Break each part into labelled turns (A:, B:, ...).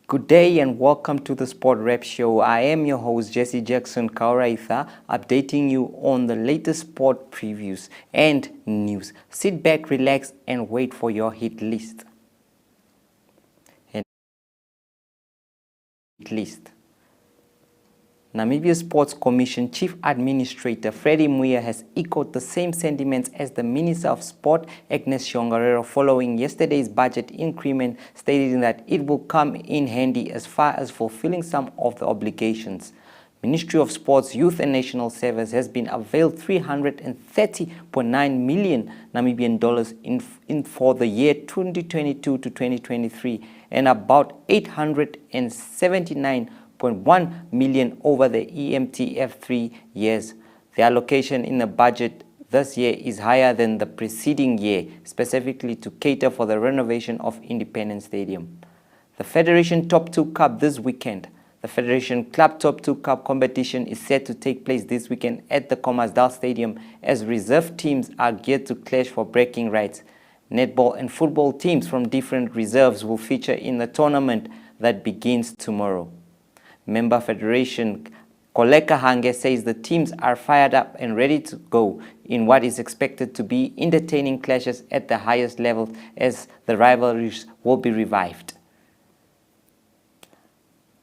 A: Good day and welcome to the Sport Rep Show. I am your host Jesse Jackson Kauraitha, updating you on the latest sport previews and news. Sit back, relax and wait for your hit list. Namibia Sports Commission Chief Administrator Freddy Mwiya has echoed the same sentiments as the Minister of Sport, Agnes Tjongarero, following yesterday's budget increment, stating that it will come in handy as far as fulfilling some of the obligations. Ministry of Sports, Youth and National Service has been availed 330.9 million Namibian dollars in for the year 2022 to 2023 and about 879.1 million over the EMTF 3 years. The allocation in the budget this year is higher than the preceding year, specifically to cater for the renovation of Independence Stadium. The Federation Top 2 Cup this weekend. The Federation Club Top 2 Cup competition is set to take place this weekend at the Khomasdal Stadium as reserve teams are geared to clash for bragging rights. Netball and football teams from different reserves will feature in the tournament that begins tomorrow. Member Federation Koleka Hange says the teams are fired up and ready to go in what is expected to be entertaining clashes at the highest level as the rivalries will be revived.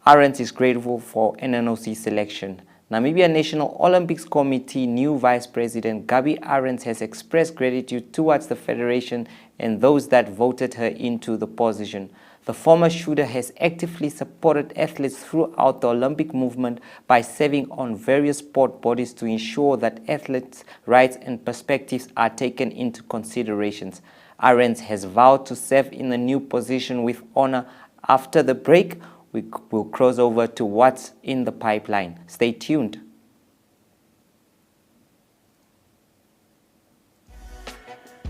A: Arends is grateful for NNOC selection. Namibia National Olympics Committee new Vice President Gabi Arends has expressed gratitude towards the Federation and those that voted her into the position. The former shooter has actively supported athletes throughout the Olympic movement by serving on various sport bodies to ensure that athletes' rights and perspectives are taken into considerations. Arends has vowed to serve in the new position with honor. After the break, we will cross over to what's in the pipeline. Stay tuned.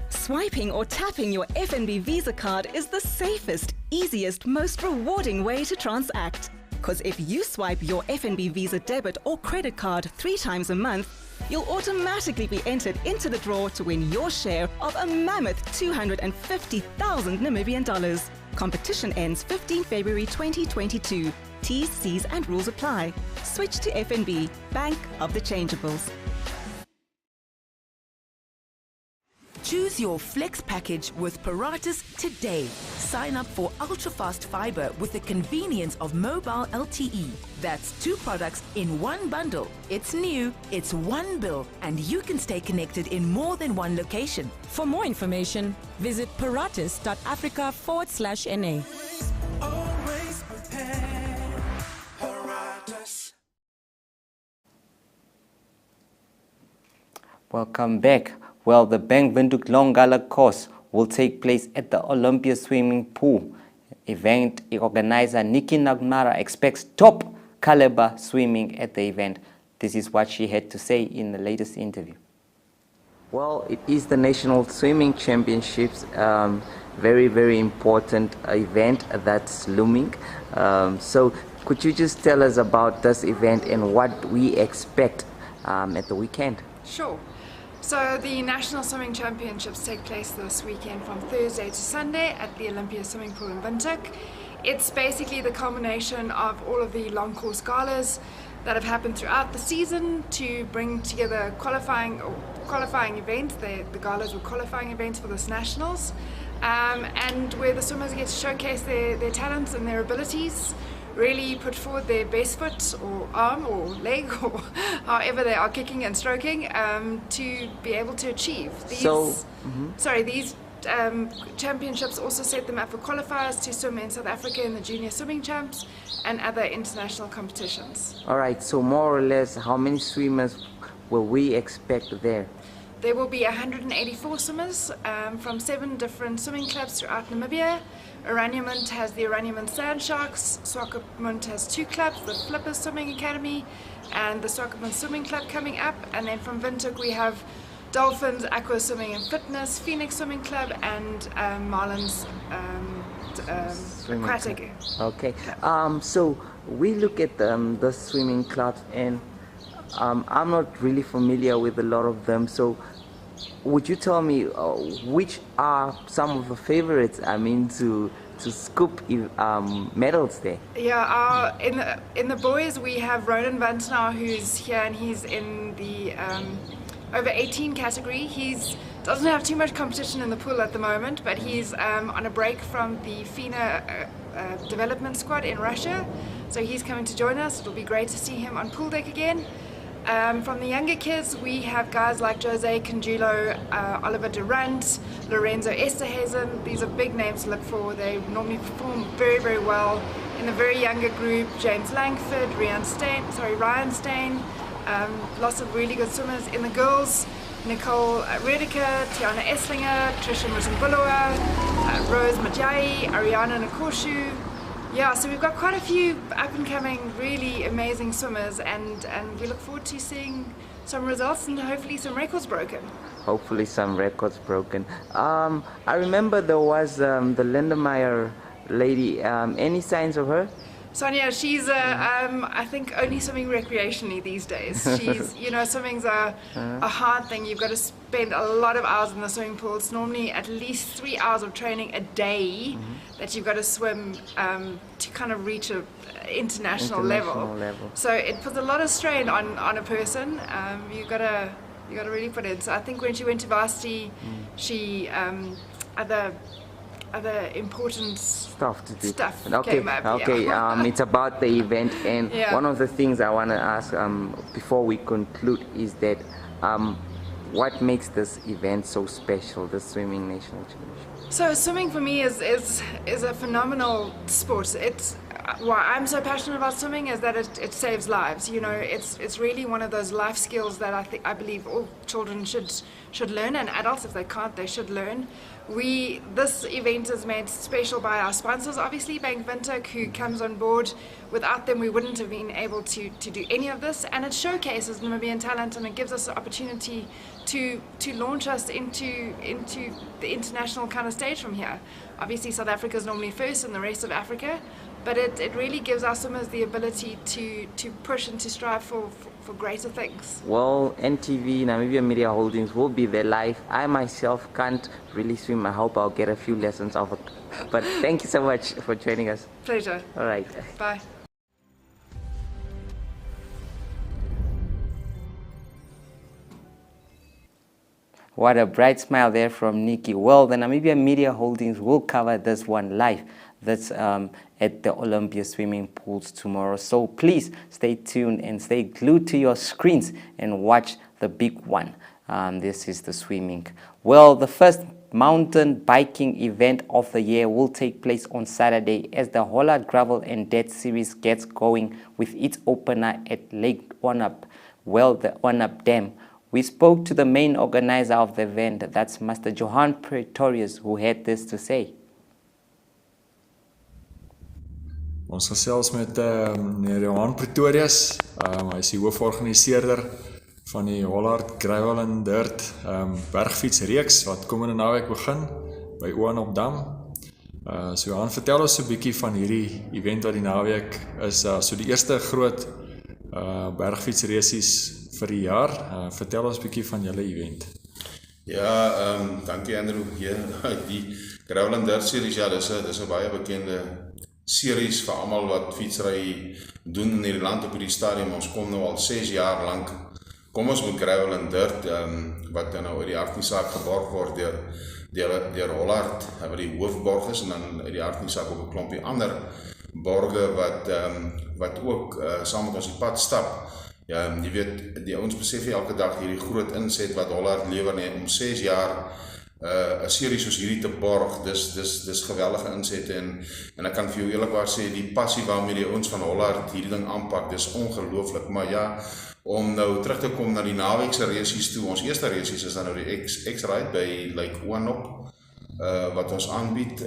B: Swiping or tapping your FNB Visa card is the safest, easiest, most rewarding way to transact. Because if you swipe your FNB Visa debit or credit card 3 times a month, you'll automatically be entered into the draw to win your share of a mammoth 250,000 Namibian dollars. Competition ends 15 February 2022. T's, C's and rules apply. Switch to FNB, Bank of the Changeables.
C: Choose your flex package with Paratus today. Sign up for ultra-fast fiber with the convenience of mobile LTE. That's 2 products in one bundle. It's new, it's one bill, and you can stay connected in more than one location.
D: For more information, visit paratus.africa/NA.
E: Always prepared. Paratus.
A: Welcome back. Well, the Bank Windhoek Long Gala course will take place at the Olympia Swimming Pool. Event organizer Nikki Nagmara expects top caliber swimming at the event. This is what she had to say in the latest interview. Well, it is the National Swimming Championships, very, very important event that's looming. So could you just tell us about this event and what we expect at the weekend?
F: Sure. So the National Swimming Championships take place this weekend from Thursday to Sunday at the Olympia Swimming Pool in Windhoek. It's basically the culmination of all of the long course galas that have happened throughout the season to bring together qualifying events. The galas were qualifying events for this Nationals, and where the swimmers get to showcase their talents and their abilities, really put forward their best foot or arm or leg or however they are kicking and stroking to be able to achieve these. These championships also set them up for qualifiers to swim in South Africa in the Junior Swimming Champs and other international competitions.
A: All right, so more or less, how many swimmers will we expect there?
F: There will be 184 swimmers from 7 different swimming clubs throughout Namibia. Oranienmund has the Oranienmund Sand Sharks, Swakopmund has 2 clubs, the Flippers Swimming Academy and the Swakopmund Swimming Club coming up, and then from Windhoek we have Dolphins, Aqua Swimming and Fitness, Phoenix Swimming Club and Marlins Aquatic.
A: Okay, so we look at the swimming clubs and I'm not really familiar with a lot of them, so
G: would you tell me which are some of the favorites? I mean, to scoop medals there.
F: Yeah, in the boys we have Ronan Vantanaar, who's here, and he's in the over 18 category. He's doesn't have too much competition in the pool at the moment, but he's on a break from the FINA development squad in Russia, so he's coming to join us. It'll be great to see him on pool deck again. From the younger kids, we have guys like Jose Canjulo, Oliver Durant, Lorenzo Esterhazen. These are big names to look for. They normally perform very, very well. In the very younger group, James Langford, Ryan Stein, lots of really good swimmers. In the girls, Nicole Redeker, Tiana Esslinger, Trisha Muzimbulua, Rose Majai, Ariana Nakoshu. Yeah, so we've got quite a few up-and-coming, really amazing swimmers, and we look forward to seeing some results and hopefully some records broken.
G: Hopefully some records broken. I remember there was the Lindemeyer lady. Any signs of her?
F: Sonia, she's I think only swimming recreationally these days. She's, swimming's a hard thing. You've got to spend a lot of hours in the swimming pool. It's normally at least 3 hours of training a day that you've got to swim to kind of reach a international level. So it puts a lot of strain on a person. You've got to really put it. So I think when she went to varsity, she other important
G: stuff to do.
F: Came up,
G: It's about the event, and one of the things I want to ask before we conclude is that what makes this event so special, the Swimming National Championship?
F: So swimming for me is a phenomenal sport. It's why I'm so passionate about swimming is that it saves lives. It's really one of those life skills that I believe all children should learn, and adults, if they can't, they should learn. This event is made special by our sponsors, obviously Bank Windhoek, who comes on board. Without them, we wouldn't have been able to do any of this, and it showcases Namibian talent, and it gives us the opportunity to launch us into the international kind of stage from here. Obviously, South Africa is normally first in the rest of Africa, but it really gives our swimmers the ability to push and to strive for greater things.
G: Well, NTV, Namibia Media Holdings, will be there live. I myself can't really swim. I hope I'll get a few lessons of it. But thank you so much for joining us.
F: Pleasure.
G: All right.
F: Bye.
A: What a bright smile there from Nikki. Well, the Namibia Media Holdings will cover this one live. That's at the Olympia swimming pools tomorrow. So please stay tuned and stay glued to your screens and watch the big one. This is the swimming. Well, the first mountain biking event of the year will take place on Saturday as the Hola Gravel and Dirt Series gets going with its opener at Lake Onap, the Onap Dam. We spoke to the main organizer of the event, that's Master Johan Pretorius, who had this to say.
H: Ons gesels met meneer Johan Pretorius. Hy is die hooforganiseerder van die Hollard Gravel and Dirt bergfietsreeks wat komende naweek begin by Oanop Dam. So Johan, vertel ons 'n bietjie van hierdie event wat die naweek is. So die eerste groot bergfietsreisies vir die jaar. Vertel ons 'n bietjie van julle event.
I: Ja, dankie Andrew. Die Gravel and Dirt series, ja, dis 'n baie bekende series vir almal wat fietsry doen in hierdie land op hierdie stadium. Ons kom nou al 6 jaar lank. Kom ons met Gravel and Dirt, wat nou uit die hart nie saak geborg word deur Hollard, wat die hoofborg is, en dan uit die hart nie saak op 'n klompie ander borge wat ook saam met ons die pad stap. Ja, jy weet, die ouens besef elke dag hierdie groot inset wat Hollard lewer om 6 jaar 'n serie soos hierdie te borg. Dis geweldige insette en ek kan vir jou eerlikwaar sê die passie waarmee die ouens van Hollard hierdie ding aanpak, dis ongelooflik. Maar ja, om nou terug te kom na die naweekse reisies toe. Ons eerste reisies is dan nou die X-Ride by Lake Oanop wat ons aanbied.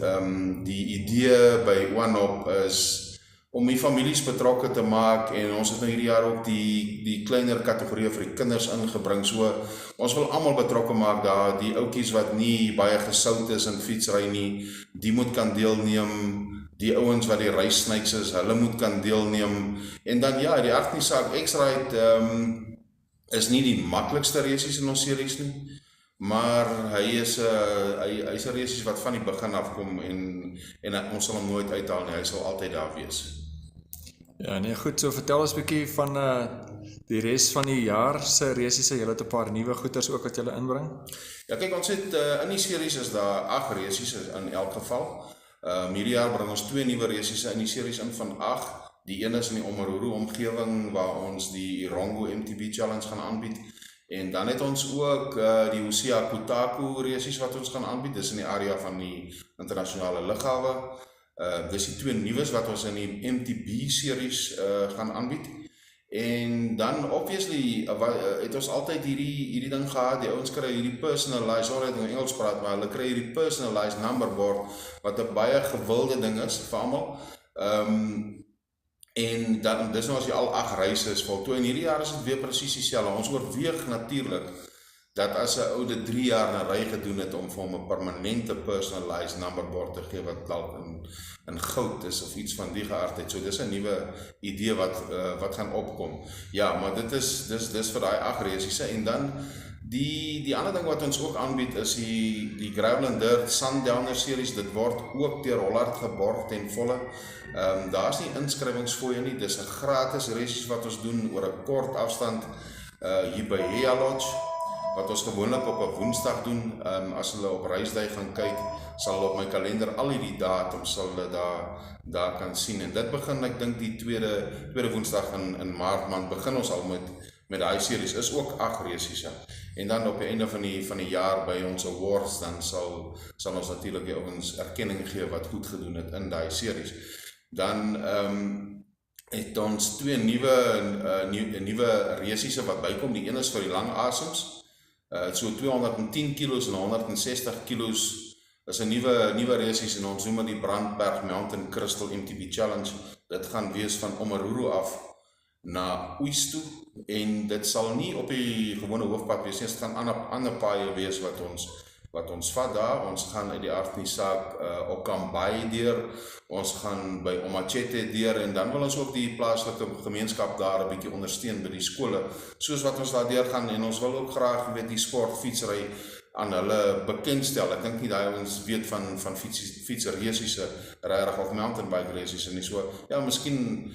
I: Die idee by Oanop is om die families betrokke te maak, en ons het nou hierdie jaar ook die kleiner kategorieë vir die kinders ingebring. So ons wil almal betrokke maak daar, die ouetjies wat nie baie gesout is in fietsry nie, die moet kan deelneem. Die ouens wat die reissnyks is, hulle moet kan deelneem. En dan ja, die Agnes X-Ride is nie die maklikste reisies in ons series nie, maar hy is 'n resies wat van die begin afkom en ons sal hom nooit uithaal nie, hy sal altyd daar wees.
H: Ja, nee, goed, so vertel ons 'n bietjie van die res van die jaar se resies, julle het 'n paar nuwe goeders ook wat julle inbring.
I: Ja, kyk, ons het in die series is daar 8 resies in elk geval. Hierdie jaar bring ons 2 nuwe resies in die series in van 8. Die een is in die Omaruru omgewing waar ons die Irongo MTB Challenge gaan aanbied. En dan het ons ook die Hosea Kutaku resies wat ons gaan aanbied. Dis in die area van die internasionale lughawe. Dis die 2 nuus wat ons in die MTB series gaan aanbied. En dan obviously het ons altyd hierdie ding gehad, die ouens kry hierdie personalized, sorry dat ek in Engels praat, maar hulle kry hierdie personalized numberboard wat 'n baie gewilde ding is vir almal. En dan dis nou as jy al 8 reise is voltooi, en hierdie jaar is dit weer presies dieselfde. Ons oorweeg natuurlik dat as 'n ou dit 3 jaar in 'n ry gedoen het om vir hom 'n permanente personalized numberboard te gee wat dalk in goud is of iets van die geaardheid. So dis 'n nuwe idee wat gaan opkom. Ja, maar dit is vir daai 8 resies. En dan die ander ding wat ons ook aanbied is die Gravel and Dirt Sundowner series. Dit word ook deur Hollard geborg ten volle. Daar's nie inskrywingsfooie nie. Dis 'n gratis resies wat ons doen oor 'n kort afstand hier by Hea Lodge, wat ons gewoonlik op 'n Woensdag doen. As hulle op reisdag gaan kyk, sal hulle op my kalender al hierdie datums sal hulle daar kan sien. En dit begin, ek dink die tweede Woensdag in Maart maand begin ons al met daai series. Is ook 8 resies. En dan op die einde van die jaar by ons awards, dan sal ons natuurlik die ouens erkenning gee wat goed gedoen het in daai series. Dan het ons 2 nuwe resies wat bykom. Die een is vir die lang asems. So 210 kilos en 160 kilos is 'n nuwe resies en ons noem dit die Brandberg Mountain Crystal MTB Challenge. Dit gaan wees van Omaruru af na Oos toe, en dit sal nie op die gewone hoofpad wees nie. Dit gaan ander paaie wees wat ons vat daar. Ons gaan uit die aard van die saak Okambai deur, ons gaan by Omachete deur, en dan wil ons ook die plaaslike gemeenskap daar 'n bietjie ondersteun by die skole, soos wat ons daar deur gaan. En ons wil ook graag die sportfietsry aan hulle bekendstel. Ek dink nie daai ons weet van fietsresies regtig of mountainbike resies nie. So ja, miskien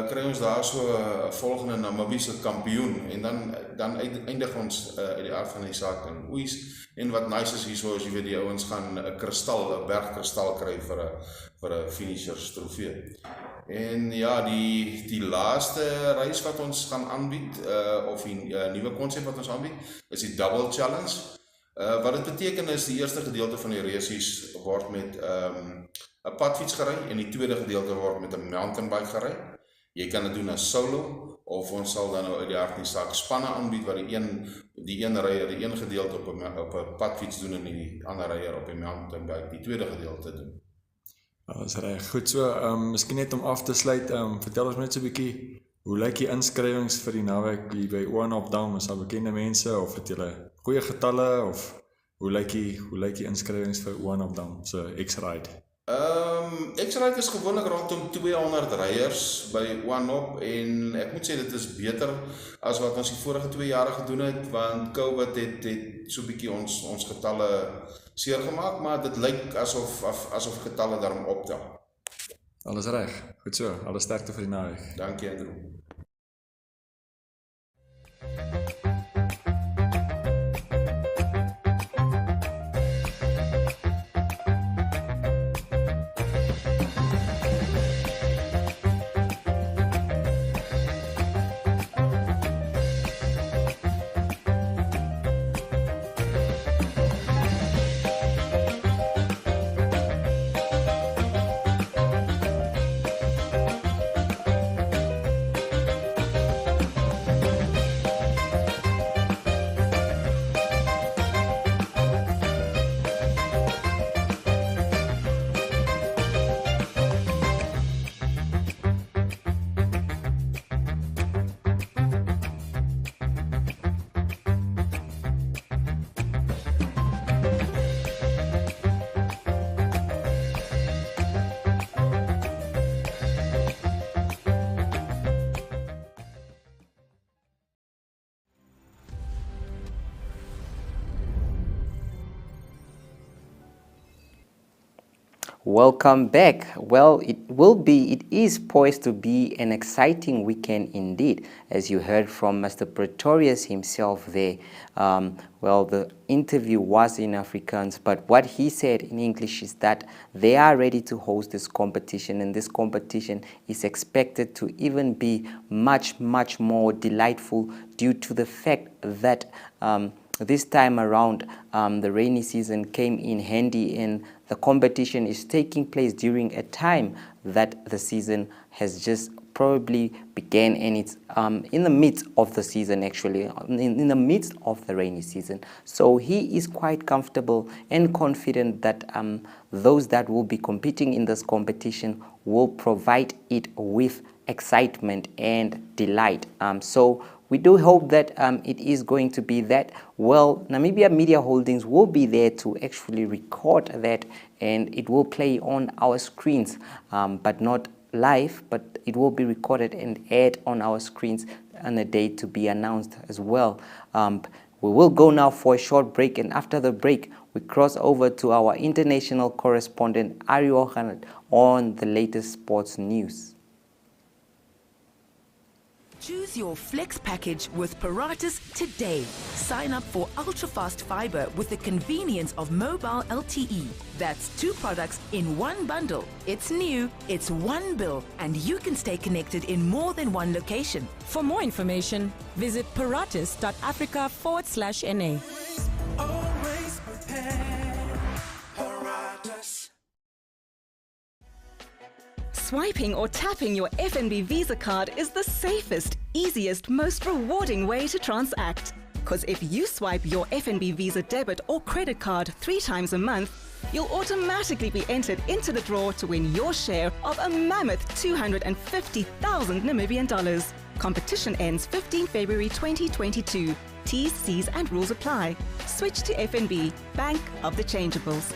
I: kry ons daar so 'n volgende Namibiese kampioen, en dan eindig ons uit die aard van die saak in Oos. En wat nice is hierso, as jy weet, die ouens gaan 'n bergkristal kry vir 'n finishers trofee. En ja, die laaste reis wat ons gaan aanbied, of die nuwe konsep wat ons aanbied, is die Double Challenge. Wat dit beteken is, die eerste gedeelte van die resies word met 'n padfiets gery, en die tweede gedeelte word met 'n mountainbike gery. Jy kan dit doen as solo, of ons sal dan nou uit die aard van die saak spanne aanbied, waar die een ryer die een gedeelte op 'n padfiets doen, en die ander ryer op 'n mountainbike die tweede gedeelte doen.
H: Dat is reg. Goed, so miskien net om af te sluit, vertel ons net so 'n bietjie, hoe lyk die inskrywings vir die naweek hier by Oanop Dam? Is daar bekende mense, of het julle goeie getalle, of hoe lyk die inskrywings vir Oanop Dam so X-Ride?
I: X-Ride is gewoonlik rondom 200 ryers by Oanop, en ek moet sê dit is beter as wat ons die vorige 2 jare gedoen het, want COVID het so bietjie ons getalle seer gemaak, maar dit lyk asof getalle daarom optel.
H: Alles reg. Goed so. Alle sterkte vir die naweek.
I: Dankie, Andrew.
A: Welcome back. Well, it is poised to be an exciting weekend indeed, as you heard from Mr. Pretorius himself there. Well, the interview was in Afrikaans, but what he said in English is that they are ready to host this competition, and this competition is expected to even be much, much more delightful due to the fact that this time around, the rainy season came in handy, and the competition is taking place during a time that the season has just probably began, and it's in the midst of the season, actually, in the midst of the rainy season. So he is quite comfortable and confident that those that will be competing in this competition will provide it with excitement and delight. So we do hope that it is going to be that. Well, Namibia Media Holdings will be there to actually record that, and it will play on our screens, but not live, but it will be recorded and aired on our screens on a date to be announced as well. We will go now for a short break, and after the break, we cross over to our international correspondent, Ari Ohanet, on the latest sports news.
C: Choose your flex package with Paratus today. Sign up for ultra-fast fiber with the convenience of mobile LTE. That's 2 products in one bundle. It's new, it's one bill, and you can stay connected in more than one location.
D: For more information, visit paratus.africa/NA.
E: Always prepared. Paratus.
B: Swiping or tapping your FNB Visa card is the safest, easiest, most rewarding way to transact. Because if you swipe your FNB Visa debit or credit card 3 times a month, you'll automatically be entered into the draw to win your share of a mammoth 250,000 Namibian dollars. Competition ends 15 February 2022. T's, C's and rules apply. Switch to FNB, Bank of the Changeables.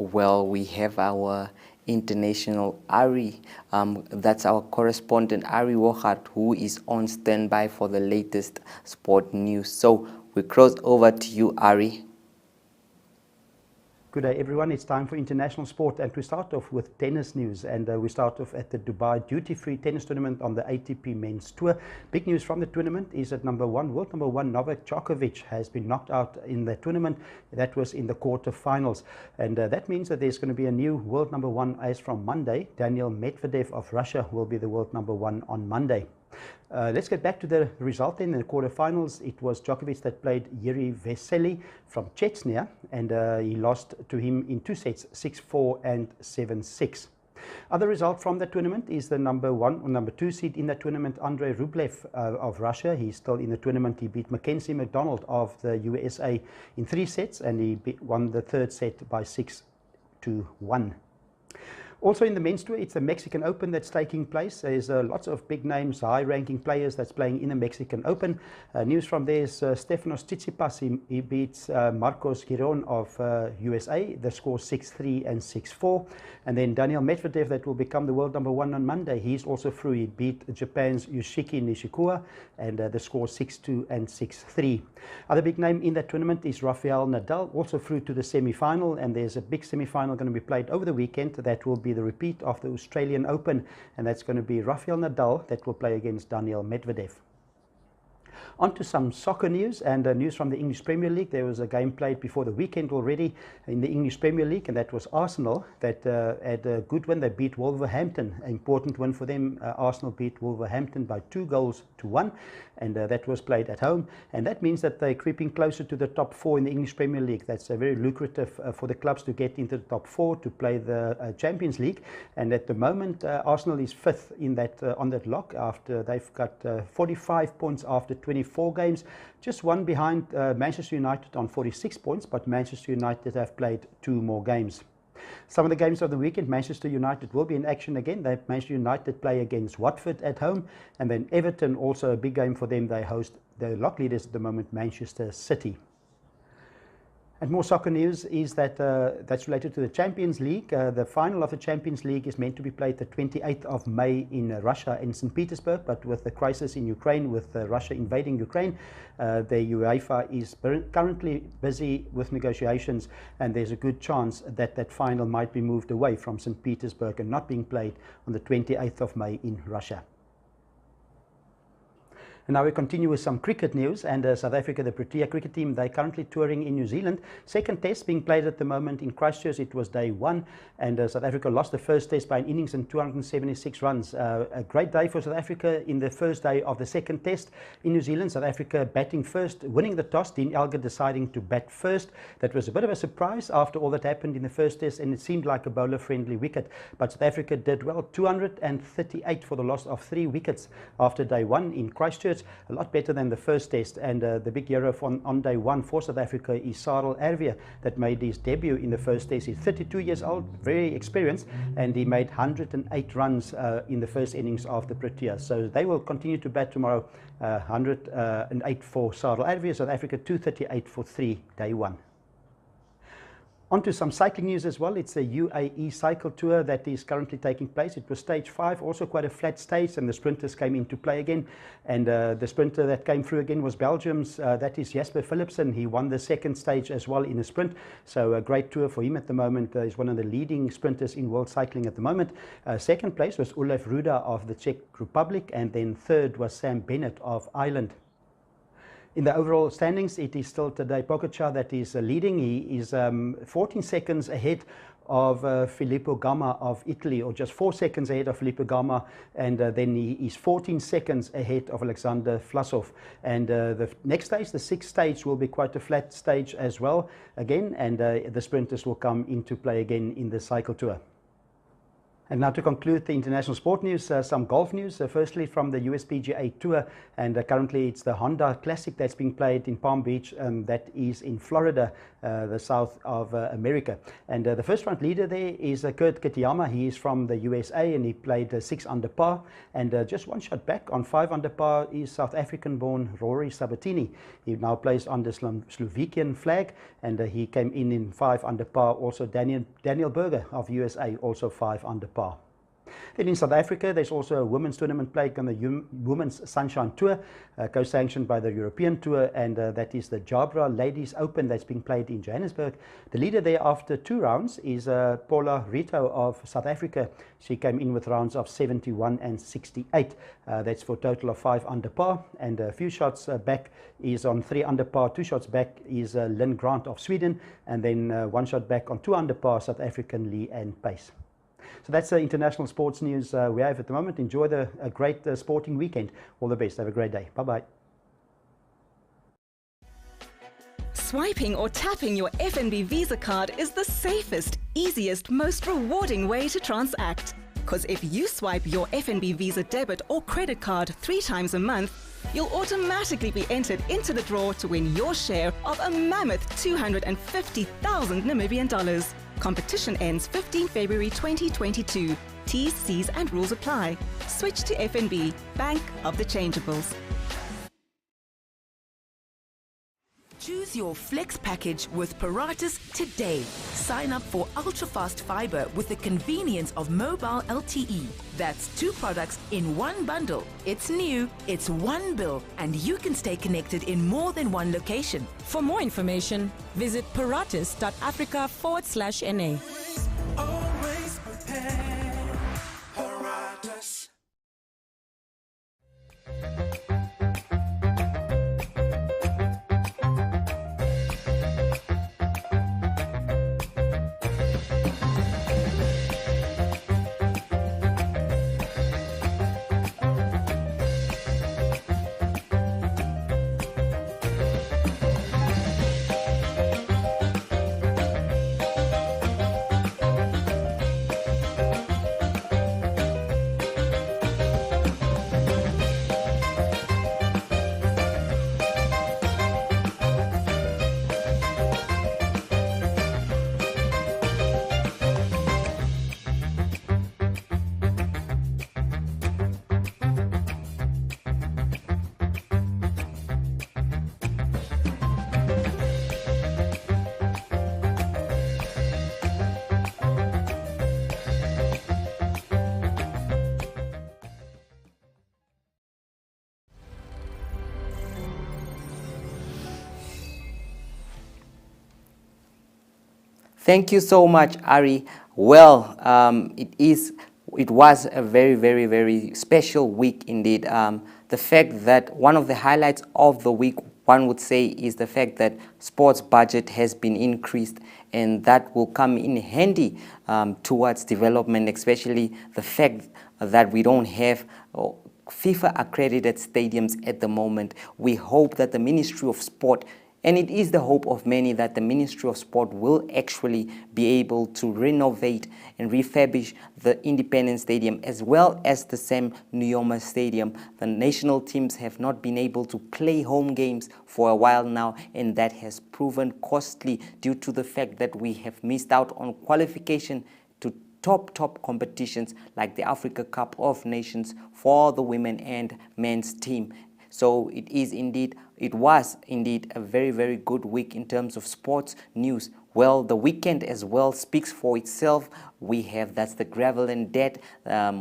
A: Well, we have our international Ari, that's our correspondent Ari Wochart, who is on standby for the latest sport news. So we cross over to you, Ari.
J: Good day, everyone. It's time for international sport, and we start off with tennis news. And we start off at the Dubai duty-free tennis tournament on the ATP Men's Tour. Big news from the tournament is that world number one Novak Djokovic has been knocked out in the tournament. That was in the quarterfinals, and that means that there's going to be a new world number one as from Monday. Daniil Medvedev of Russia will be the world number one on Monday. Let's get back to the result in the quarterfinals. It was Djokovic that played Yuri Vesely from Chechnya, and he lost to him in 2 sets, 6-4 and 7-6. Other result from the tournament is the number 1 or number 2 seed in the tournament, Andrei Rublev of Russia. He's still in the tournament. He beat Mackenzie McDonald of the USA in 3 sets, and he won the 3rd set by 6-1. Also in the men's tour, it's the Mexican Open that's taking place. There's lots of big names, high-ranking players that's playing in the Mexican Open. News from there is Stefanos Tsitsipas. He beats Marcos Giron of USA. The score 6-3 and 6-4. And then Daniil Medvedev, that will become the world number one on Monday. He's also through. He beat Japan's Yoshiki Nishikawa, and the score 6-2 and 6-3. Other big name in that tournament is Rafael Nadal, also through to the semi-final. And there's a big semi-final going to be played over the weekend. That will be the repeat of the Australian Open, and that's going to be Rafael Nadal that will play against Daniil Medvedev. On to some soccer news, and news from the English Premier League. There was a game played before the weekend already in the English Premier League, and that was Arsenal that had a good win. They beat Wolverhampton, an important win for them. Arsenal beat Wolverhampton by 2-1, and that was played at home, and that means that they're creeping closer to the top 4 in the English Premier League. That's very lucrative for the clubs to get into the top 4 to play the Champions League, and at the moment Arsenal is 5th in that on that lock after they've got 45 points after 24 games, just one behind Manchester United on 46 points, but Manchester United have played 2 more games. Some of the games of the weekend, Manchester United will be in action again. Manchester United play against Watford at home, and then Everton, also a big game for them. They host the lock leaders at the moment, Manchester City. And more soccer news is that that's related to the Champions League. The final of the Champions League is meant to be played the 28th of May in Russia, in St. Petersburg, but with the crisis in Ukraine, with Russia invading Ukraine, the UEFA is currently busy with negotiations, and there's a good chance that that final might be moved away from St. Petersburg and not being played on the 28th of May in Russia. And now we continue with some cricket news, and South Africa, the Protea cricket team, they're currently touring in New Zealand. Second test being played at the moment in Christchurch. It was day one, and South Africa lost the first test by an innings and 276 runs. A great day for South Africa in the first day of the second test in New Zealand. South Africa batting first, winning the toss, Dean Elgar deciding to bat first. That was a bit of a surprise after all that happened in the first test, and it seemed like a bowler-friendly wicket. But South Africa did well, 238 for the loss of 3 wickets after day one in Christchurch. A lot better than the first test, and the big hero on day one for South Africa is Sarel Erwee, that made his debut in the first test. He's 32 years old, very experienced, and he made 108 runs in the first innings of the Proteas. So they will continue to bat tomorrow. 108 for Sarel Erwee, South Africa 238 for 3 day one. On to some cycling news as well. It's a UAE cycle tour that is currently taking place. It was stage 5, also quite a flat stage, and the sprinters came into play again. And the sprinter that came through again was Belgium's, that is Jasper Philipsen. He won the second stage as well in a sprint. So a great tour for him at the moment. He's one of the leading sprinters in world cycling at the moment. Second place was Olaf Ruda of the Czech Republic, and then third was Sam Bennett of Ireland. In the overall standings, it is still Tadej Pogačar that is leading. He is 14 seconds ahead of Filippo Gamma of Italy, or just 4 seconds ahead of Filippo Gamma, and then he is 14 seconds ahead of Alexander Vlasov. And the next stage, the sixth stage, will be quite a flat stage as well again, and the sprinters will come into play again in the cycle tour. And now to conclude the international sport news, some golf news. Firstly, from the USPGA Tour, and currently it's the Honda Classic that's being played in Palm Beach, that is in Florida, the south of America. And the first round leader there is Kurt Kitayama. He is from the USA, and he played 6 under par. And just one shot back on 5 under par is South African-born Rory Sabatini. He now plays under Slovakian flag, and he came in 5 under par. Also Daniel Berger of USA, also 5 under par. Then in South Africa, there's also a women's tournament played on the Women's Sunshine Tour, co-sanctioned by the European Tour, and that is the Jabra Ladies Open that's being played in Johannesburg. The leader there after 2 rounds is Paula Rito of South Africa. She came in with rounds of 71 and 68. That's for a total of 5 under par, and a few shots back is on 3 under par. 2 shots back is Lynn Grant of Sweden, and then 1 shot back on 2 under par, South African Lee and Pace. So that's the international sports news we have at the moment. Enjoy a great sporting weekend. All the best. Have a great day. Bye-bye.
B: Swiping or tapping your FNB Visa card is the safest, easiest, most rewarding way to transact. Because if you swipe your FNB Visa debit or credit card 3 times a month, you'll automatically be entered into the draw to win your share of a mammoth 250,000 Namibian dollars. Competition ends 15 February 2022. T's, C's and rules apply. Switch to FNB, Bank of the Changeables.
C: Choose your flex package with Paratus today. Sign up for ultra-fast fiber with the convenience of mobile LTE. That's 2 products in 1 bundle. It's new, it's 1 bill, and you can stay connected in more than 1 location.
D: For more information, visit paratus.africa/NA.
E: Always prepared. Paratus.
A: Thank you so much, Ari. Well, it was a very, very, very special week indeed. The fact that one of the highlights of the week, one would say, is the fact that sports budget has been increased, and that will come in handy towards development, especially the fact that we don't have FIFA accredited stadiums at the moment. We hope that the Ministry of Sport, and it is the hope of many, that the Ministry of Sport will actually be able to renovate and refurbish the Independence Stadium as well as the Sam Nujoma Stadium. The national teams have not been able to play home games for a while now, and that has proven costly due to the fact that we have missed out on qualification to top competitions like the Africa Cup of Nations for the women and men's team. So it was indeed a very, very good week in terms of sports news. Well, the weekend as well speaks for itself. We have, that's the gravel and dead.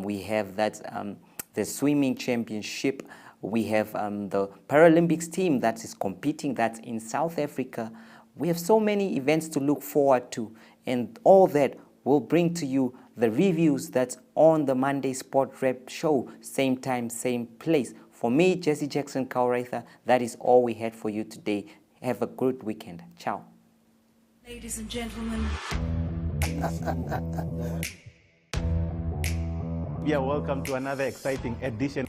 A: We have the swimming championship. We have the Paralympics team that is competing, that's in South Africa. We have so many events to look forward to, and all that will bring to you the reviews that's on the Monday Sport Rep show, same time, same place. For me, Jesse Jackson Kauraitha, that is all we had for you today. Have a good weekend. Ciao.
C: Ladies and gentlemen.
J: Yeah, welcome to another exciting edition.